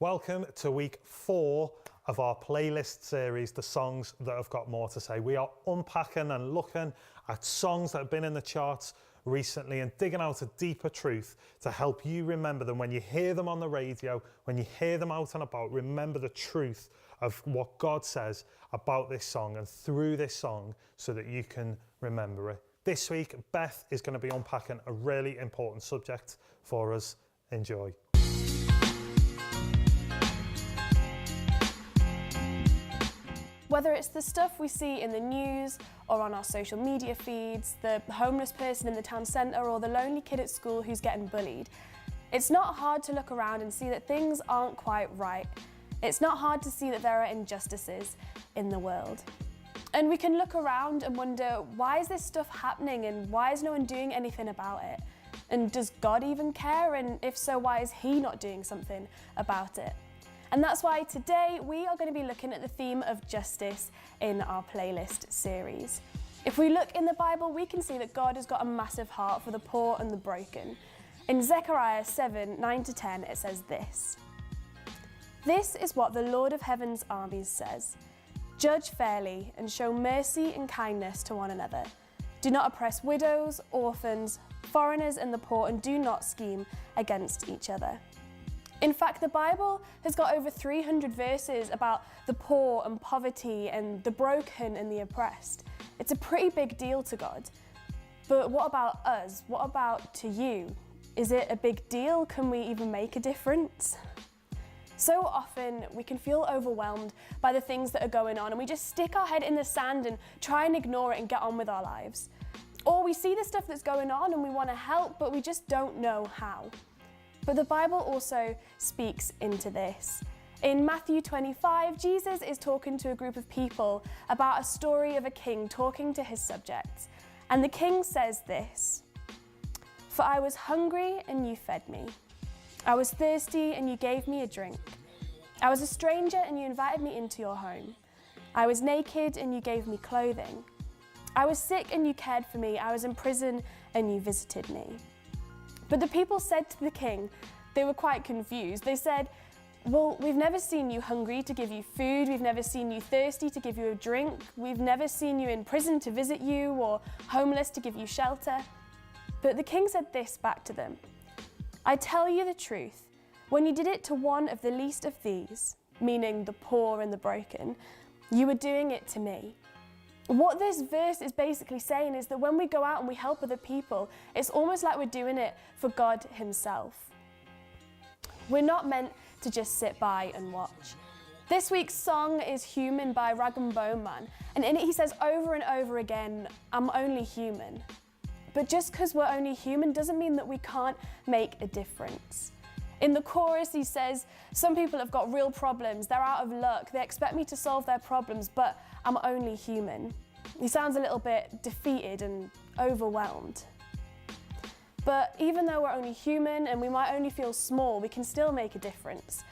Welcome to week 4 of our playlist series, The Songs That Have Got More to Say. We are unpacking and looking at songs that have been in the charts recently and digging out a deeper truth to help you remember them when you hear them on the radio, when you hear them out and about. Remember the truth of what God says about this song and through this song so that you can remember it. This week, Beth is going to be unpacking a really important subject for us. Enjoy. Whether it's the stuff we see in the news or on our social media feeds, the homeless person in the town centre or the lonely kid at school who's getting bullied, it's not hard to look around and see that things aren't quite right. It's not hard to see that there are injustices in the world. And we can look around and wonder, why is this stuff happening and why is no one doing anything about it? And does God even care? And if so, why is He not doing something about it? And that's why today we are going to be looking at the theme of justice in our playlist series. If we look in the Bible, we can see that God has got a massive heart for the poor and the broken. In Zechariah 7:9-10, it says this: "This is what the Lord of Heaven's armies says. Judge fairly and show mercy and kindness to one another. Do not oppress widows, orphans, foreigners and the poor, and do not scheme against each other." In fact, the Bible has got over 300 verses about the poor and poverty and the broken and the oppressed. It's a pretty big deal to God. But what about us? What about to you? Is it a big deal? Can we even make a difference? So often we can feel overwhelmed by the things that are going on and we just stick our head in the sand and try and ignore it and get on with our lives. Or we see the stuff that's going on and we want to help, but we just don't know how. But the Bible also speaks into this. In Matthew 25, Jesus is talking to a group of people about a story of a king talking to his subjects. And the king says this: "For I was hungry and you fed me. I was thirsty and you gave me a drink. I was a stranger and you invited me into your home. I was naked and you gave me clothing. I was sick and you cared for me. I was in prison and you visited me." But the people said to the king, they were quite confused. They said, "Well, we've never seen you hungry to give you food. We've never seen you thirsty to give you a drink. We've never seen you in prison to visit you or homeless to give you shelter." But the king said this back to them: "I tell you the truth, when you did it to one of the least of these," meaning the poor and the broken, "you were doing it to me." What this verse is basically saying is that when we go out and we help other people, it's almost like we're doing it for God Himself. We're not meant to just sit by and watch. This week's song is Human by Rag & Bone Man, and in it he says over and over again, "I'm only human." But just because we're only human doesn't mean that we can't make a difference. In the chorus he says, "Some people have got real problems, they're out of luck, they expect me to solve their problems, but I'm only human." He sounds a little bit defeated and overwhelmed. But even though we're only human and we might only feel small, we can still make a difference.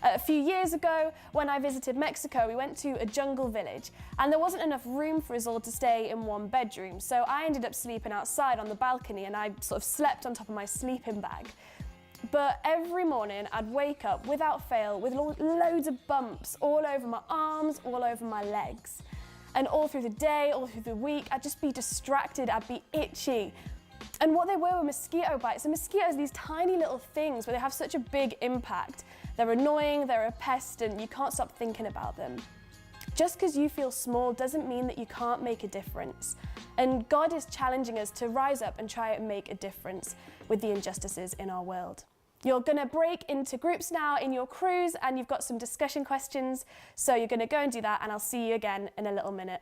A few years ago, when I visited Mexico, we went to a jungle village and there wasn't enough room for us all to stay in one bedroom, so I ended up sleeping outside on the balcony and I sort of slept on top of my sleeping bag. But every morning I'd wake up without fail with loads of bumps all over my arms, all over my legs. And all through the day, all through the week, I'd just be distracted, I'd be itchy. And what they were mosquito bites. And mosquitoes are these tiny little things, but they have such a big impact. They're annoying, they're a pest, and you can't stop thinking about them. Just because you feel small doesn't mean that you can't make a difference. And God is challenging us to rise up and try and make a difference with the injustices in our world. You're going to break into groups now in your crews and you've got some discussion questions. So you're going to go and do that and I'll see you again in a little minute.